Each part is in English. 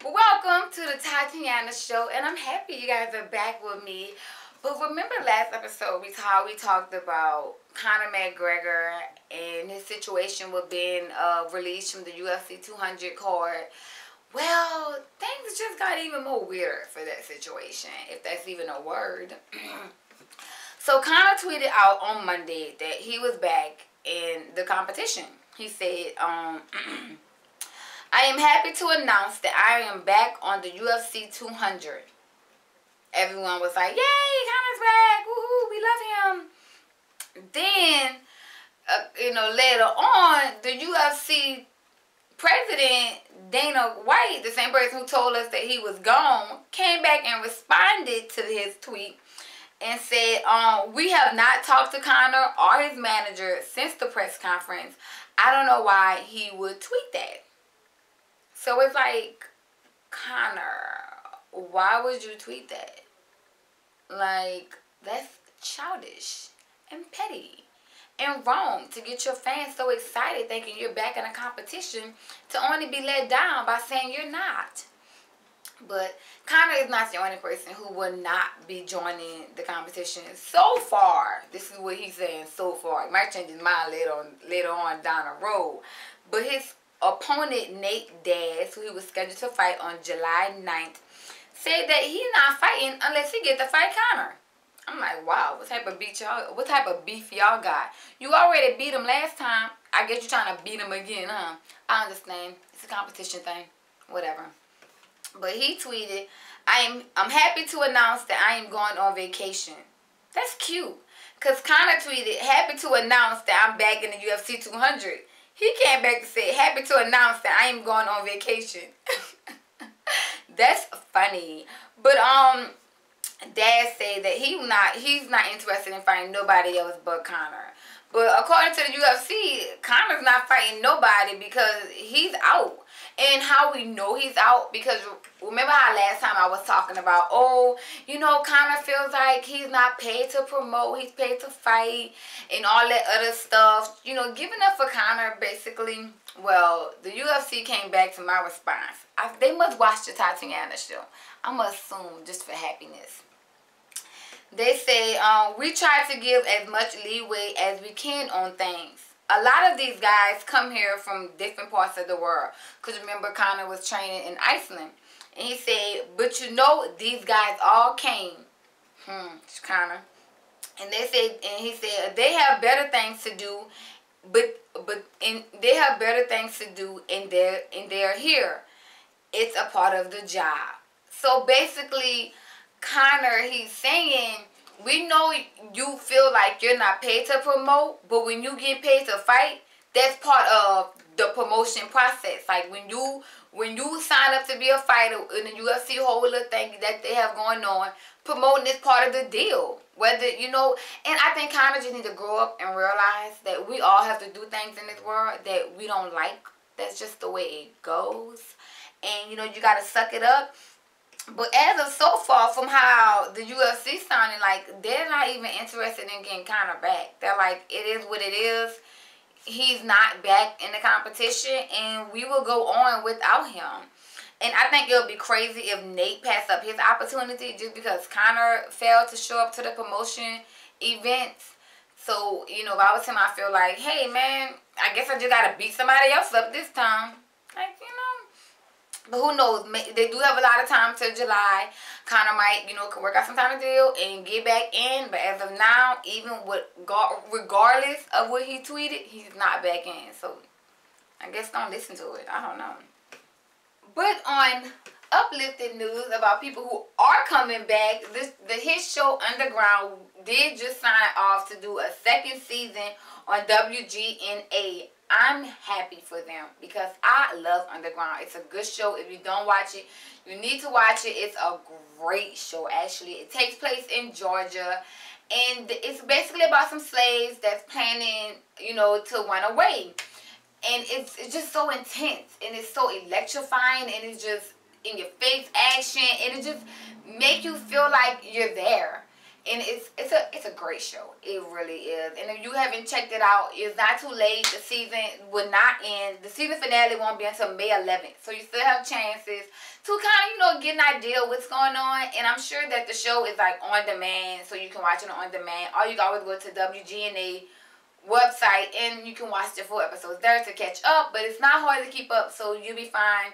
Welcome to the Tatyana Show, and I'm happy you guys are back with me. But remember last episode we talked about Conor McGregor and his situation with being released from the UFC 200 card. Well, things just got even more weird for that situation, if that's even a word. So Conor tweeted out on Monday that he was back in the competition. He said, I am happy to announce that I am back on the UFC 200. Everyone was like, yay, Conor's back. Woohoo, we love him. Then, later on, the UFC president, Dana White, the same person who told us that he was gone, came back and responded to his tweet and said, we have not talked to Conor or his manager since the press conference. I don't know why he would tweet that. So it's like, Conor, why would you tweet that? Like, that's childish and petty and wrong to get your fans so excited thinking you're back in a competition to only be let down by saying you're not. But Conor is not the only person who will not be joining the competition so far. This is what he's saying so far. He might change his mind later on down the road. But his opponent, Nate Diaz, who he was scheduled to fight on July 9th, said that he's not fighting unless he gets to fight Conor. I'm like, wow, what type of beef y'all got? You already beat him last time. I guess you're trying to beat him again, huh? I understand. It's a competition thing. Whatever. But he tweeted, I'm happy to announce that I am going on vacation. That's cute. Because Conor tweeted, happy to announce that I'm back in the UFC 200. He came back to say, happy to announce that I am going on vacation. That's funny. But Dad said that he's not interested in fighting nobody else but Conor. But according to the UFC, Conor's not fighting nobody because he's out. And how we know he's out, because remember how last time I was talking about, Conor feels like he's not paid to promote, he's paid to fight, and all that other stuff. Giving up for Conor, basically. Well, the UFC came back to my response. They must watch the Tatyana Show. I must assume, just for happiness. They say, we try to give as much leeway as we can on things. A lot of these guys come here from different parts of the world. Because remember, Conor was training in Iceland. And he said, but these guys all came. It's Conor. And he said, they have better things to do. They have better things to do, and they're here. It's a part of the job. So basically, Conor, he's saying, we know you feel like you're not paid to promote, but when you get paid to fight, that's part of the promotion process. Like when you sign up to be a fighter in the UFC whole little thing that they have going on, promoting is part of the deal. And I think Conor just need to grow up and realize that we all have to do things in this world that we don't like. That's just the way it goes. And you gotta suck it up. But as of so far, from how the UFC sounding, like, they're not even interested in getting Conor back. They're like, it is what it is. He's not back in the competition, and we will go on without him. And I think it'll be crazy if Nate passed up his opportunity just because Conor failed to show up to the promotion events. So, if I was him, I feel like, hey, man, I guess I just got to beat somebody else up this time. Like, But who knows? They do have a lot of time till July. Conor might, could work out some kind of deal and get back in. But as of now, even regardless of what he tweeted, he's not back in. So I guess don't listen to it. I don't know. But on uplifting news about people who are coming back, the hit show Underground did just sign off to do a second season on WGNA. I'm happy for them because I love Underground. It's a good show. If you don't watch it, you need to watch it. It's a great show, actually. It takes place in Georgia, and it's basically about some slaves that's planning, to run away. And it's just so intense, and it's so electrifying, and it's just in your face action, and it just make you feel like you're there. And it's a great show. It really is. And if you haven't checked it out, it's not too late. The season will not end. The season finale won't be until May 11th. So you still have chances to kind of, you know, get an idea of what's going on. And I'm sure that the show is like on demand, so you can watch it on demand. Or you can always go to WGNA website and you can watch the full episodes there to catch up. But it's not hard to keep up, so you'll be fine.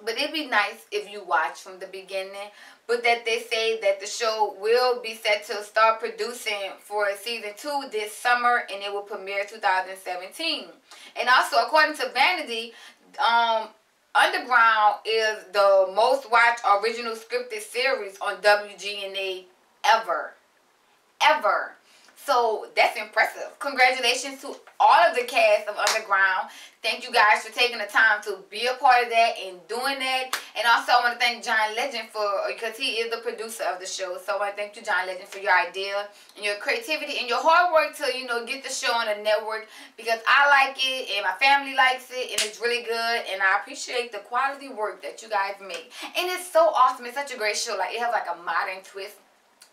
But it'd be nice if you watch from the beginning. But that they say that the show will be set to start producing for season 2 this summer, and it will premiere 2017. And also, according to Vanity, Underground is the most watched original scripted series on WGNA ever. Ever. So that's impressive. Congratulations to all of the cast of Underground. Thank you guys for taking the time to be a part of that and doing that. And also I want to thank John Legend because he is the producer of the show. So I want to thank you, John Legend, for your idea and your creativity and your hard work to, you know, get the show on the network, because I like it and my family likes it and it's really good, and I appreciate the quality work that you guys make. And it's so awesome. It's such a great show. Like, it has like a modern twist.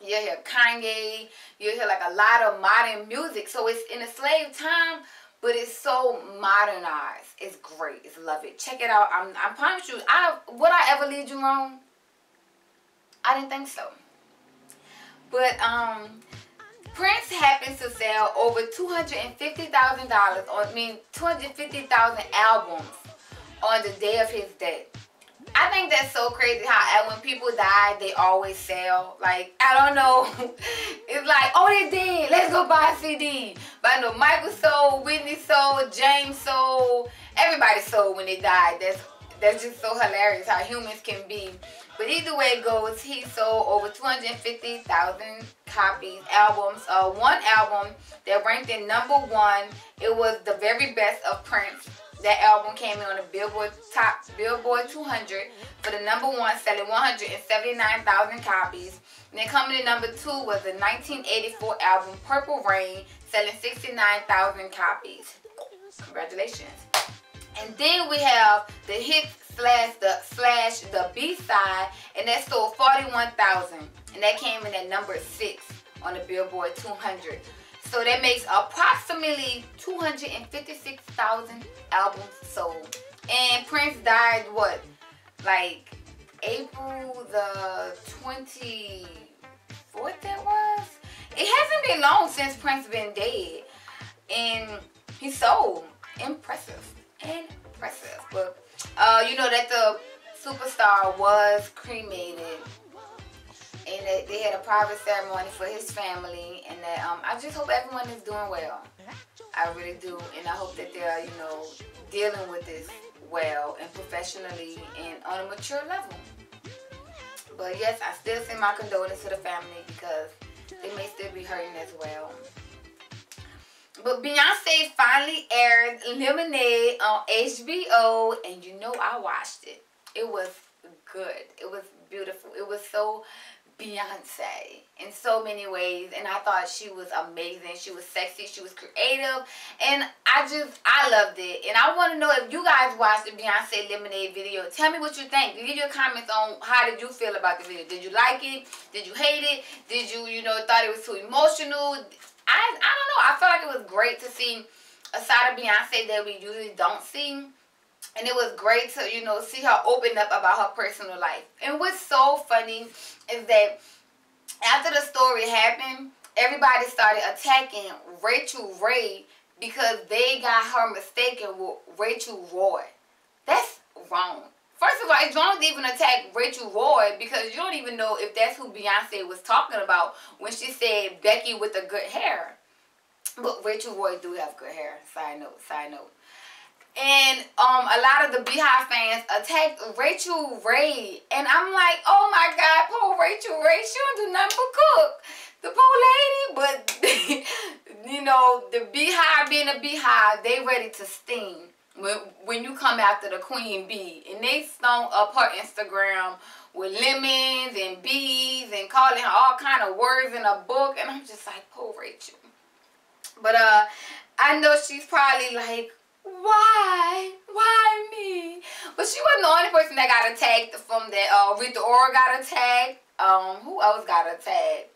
You'll hear Kanye, you'll hear like a lot of modern music. So it's in a slave time, but it's so modernized. It's great. It's love it. Check it out. I promise you, would I ever lead you wrong? I didn't think so. But Prince happens to sell over $250,000 250,000 albums on the day of his death. I think that's so crazy how when people die, they always sell. Like, I don't know. It's like, oh, they dead. Let's go buy a CD. But I know Michael sold, Whitney sold, James sold. Everybody sold when they died. That's just so hilarious how humans can be. But either way it goes, he sold over 250,000 copies, albums. One album that ranked in #1. It was the very best of Prince. That album came in on the Billboard 200 for the #1, selling 179,000 copies. And then coming in #2 was the 1984 album Purple Rain, selling 69,000 copies. Congratulations. And then we have the hit slash the B-side, and that sold 41,000. And that came in at #6 on the Billboard 200. So that makes approximately 256,000 albums sold. And Prince died, what? Like April the 24th that was? It hasn't been long since Prince been dead. And he sold. Impressive. Impressive. But you know that the superstar was cremated. And that they had a private ceremony for his family, and that I just hope everyone is doing well. I really do, and I hope that they're, you know, dealing with this well and professionally and on a mature level. But yes, I still send my condolences to the family because they may still be hurting as well. But Beyonce finally aired Lemonade on HBO, and you know I watched it. It was good. It was beautiful. It was so Beyonce in so many ways, and I thought she was amazing. She was sexy, she was creative, and I loved it. And I want to know if you guys watched the Beyonce Lemonade video. Tell me what you think. Leave your comments on how did you feel about the video. Did you like it? Did you hate it? Did you, you know, thought it was too emotional? I don't know. I felt like it was great to see a side of Beyonce that we usually don't see. And it was great to, you know, see her open up about her personal life. And what's so funny is that after the story happened, everybody started attacking Rachel Ray because they got her mistaken with Rachel Roy. That's wrong. First of all, it's wrong to even attack Rachel Roy because you don't even know if that's who Beyonce was talking about when she said Becky with the good hair. But Rachel Roy do have good hair. Side note, side note. And a lot of the BeyHive fans attacked Rachel Ray. And I'm like, oh my God, poor Rachel Ray. She don't do nothing but cook. The poor lady. But, you know, the BeyHive being a BeyHive, they ready to sting when you come after the Queen Bee. And they stung up her Instagram with lemons and bees and calling her all kind of words in a book. And I'm just like, poor Rachel. But I know she's probably like, why me? But she wasn't the only person that got attacked from that. Rita Ora got attacked. Who else got attacked?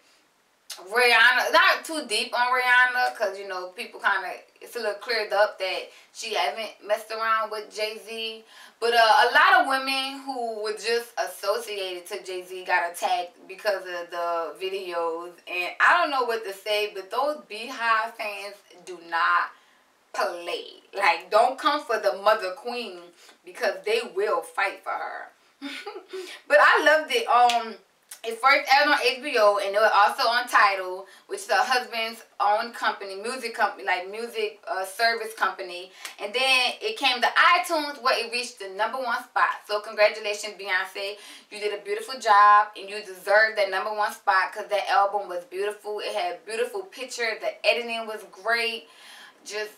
Rihanna, not too deep on Rihanna, because, you know, people kind of, it's a little cleared up that she hasn't messed around with Jay-Z. But a lot of women who were just associated to Jay-Z got attacked because of the videos. And I don't know what to say, but those BeyHive fans do not play. Like, don't come for the mother queen, because they will fight for her. But I loved it. It first aired on HBO, and it was also on Tidal, which is her husband's own company, music company, like music service company. And then it came to iTunes, where it reached the #1 spot. So congratulations, Beyonce. You did a beautiful job, and you deserved that #1 spot, because that album was beautiful. It had beautiful pictures. The editing was great. Just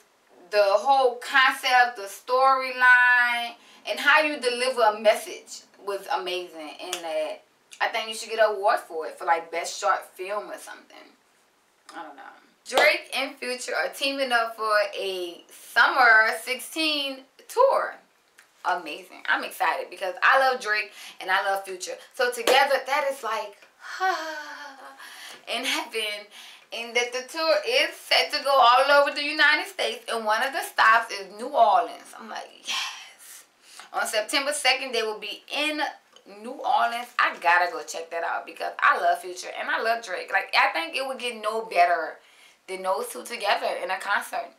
the whole concept, the storyline, and how you deliver a message was amazing. And that, I think you should get an award for it, for like best short film or something. I don't know. Drake and Future are teaming up for a Summer 16 tour. Amazing. I'm excited because I love Drake and I love Future. So together, that is like in heaven. And that the tour is set to go all over the United States, and one of the stops is New Orleans. I'm like, yes. On September 2nd, they will be in New Orleans. I gotta go check that out, because I love Future and I love Drake. Like, I think it would get no better than those two together in a concert.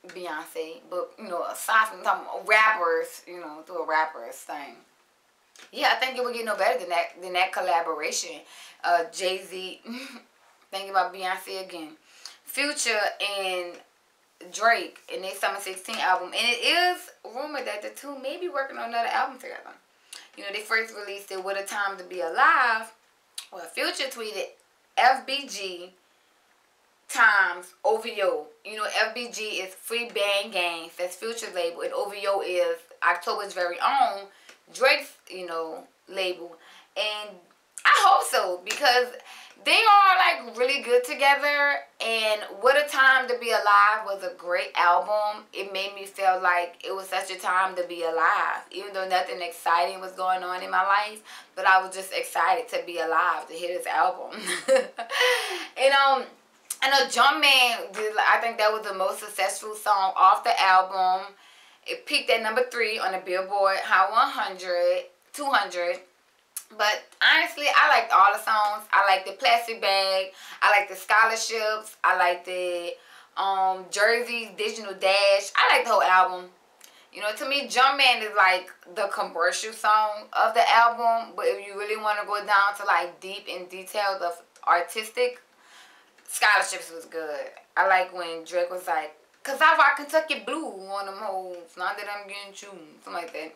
Beyonce, but, you know, aside from talking about rappers, you know, do a rappers thing. Yeah, I think it would get no better than that collaboration. Jay-Z, thinking about Beyonce again. Future and Drake in their Summer 16 album. And it is rumored that the two may be working on another album together. You know, they first released it, What a Time to Be Alive. Well, Future tweeted FBG times OVO. You know, FBG is Free Band Games. That's Future's label. And OVO is October's very own Drake's, you know, label. And I hope so, because they are like really good together. And What a Time to Be Alive was a great album. It made me feel like it was such a time to be alive, even though nothing exciting was going on in my life. But I was just excited to be alive, to hear this album. And I know Jumpman did, I think that was the most successful song off the album. It peaked at #3 on the Billboard Hot 100, 200. But honestly, I liked all the songs. I like the Plastic Bag. I like the Scholarships. I like the Jersey Digital Dash. I like the whole album. You know, to me, Jumpman is like the commercial song of the album. But if you really want to go down to like deep in details of artistic, Scholarships was good. I like when Drake was like, "Cause I rock Kentucky Blue on them hoes, not that I'm getting chewed," something like that.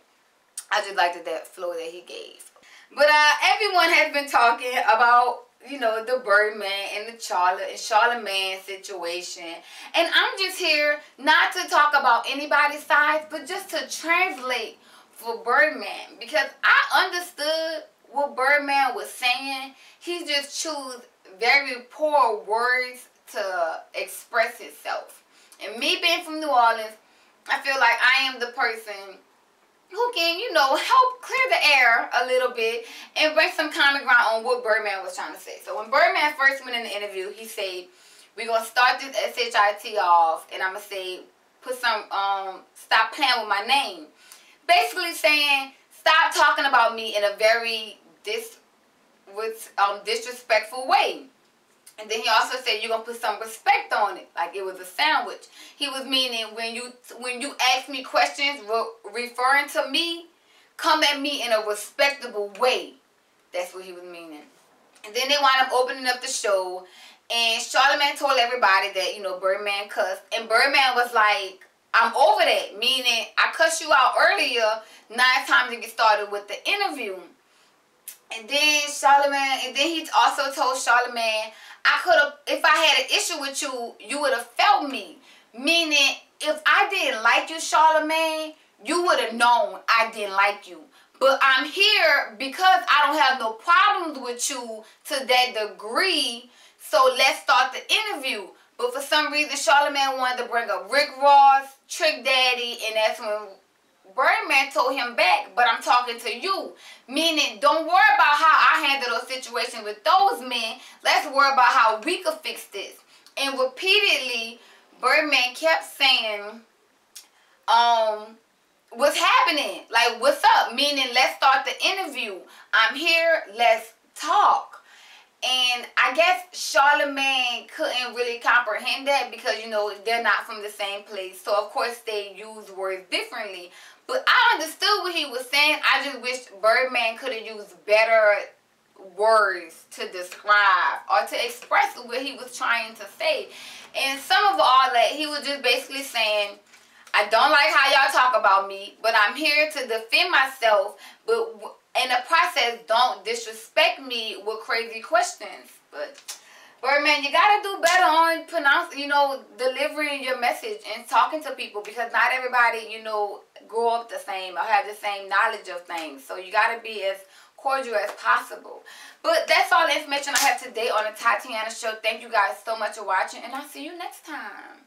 I just liked that flow that he gave. But everyone has been talking about, you know, the Birdman and the Charlamagne situation. And I'm just here not to talk about anybody's side, but just to translate for Birdman. Because I understood what Birdman was saying. He just chose very poor words to express himself. And me being from New Orleans, I feel like I am the person who can, you know, help clear the air a little bit and bring some common ground on what Birdman was trying to say. So when Birdman first went in the interview, he said, "We're going to start this SHIT off, and I'm going to say, put some, stop playing with my name." Basically saying, stop talking about me in a very disrespectful way. And then he also said, "You're going to put some respect on it," like it was a sandwich. He was meaning, when you ask me questions referring to me, come at me in a respectable way. That's what he was meaning. And then they wound up opening up the show, and Charlamagne told everybody that, you know, Birdman cussed. And Birdman was like, "I'm over that," meaning, I cussed you out earlier, now it's time to get started with the interview. And then he also told Charlamagne, if I had an issue with you, you would have felt me. Meaning, if I didn't like you, Charlamagne, you would have known I didn't like you. But I'm here because I don't have no problems with you to that degree. So let's start the interview. But for some reason, Charlamagne wanted to bring up Rick Ross, Trick Daddy, and that's when Birdman told him back, but I'm talking to you. Meaning, don't worry about how I handle those situations with those men. Let's worry about how we could fix this. And repeatedly, Birdman kept saying, what's happening? Like, what's up? Meaning, let's start the interview. I'm here. Let's talk. And I guess Charlemagne couldn't really comprehend that because, you know, they're not from the same place. So, of course, they use words differently. But I understood what he was saying. I just wish Birdman could have used better words to describe or to express what he was trying to say. And some of all that, he was just basically saying, I don't like how y'all talk about me, but I'm here to defend myself. But in the process, don't disrespect me with crazy questions. But Birdman, you gotta do better on delivering your message and talking to people, because not everybody, you know, grow up the same or have the same knowledge of things. So you gotta be as cordial as possible. But that's all the information I have today on the Tatyana Show. Thank you guys so much for watching, and I'll see you next time.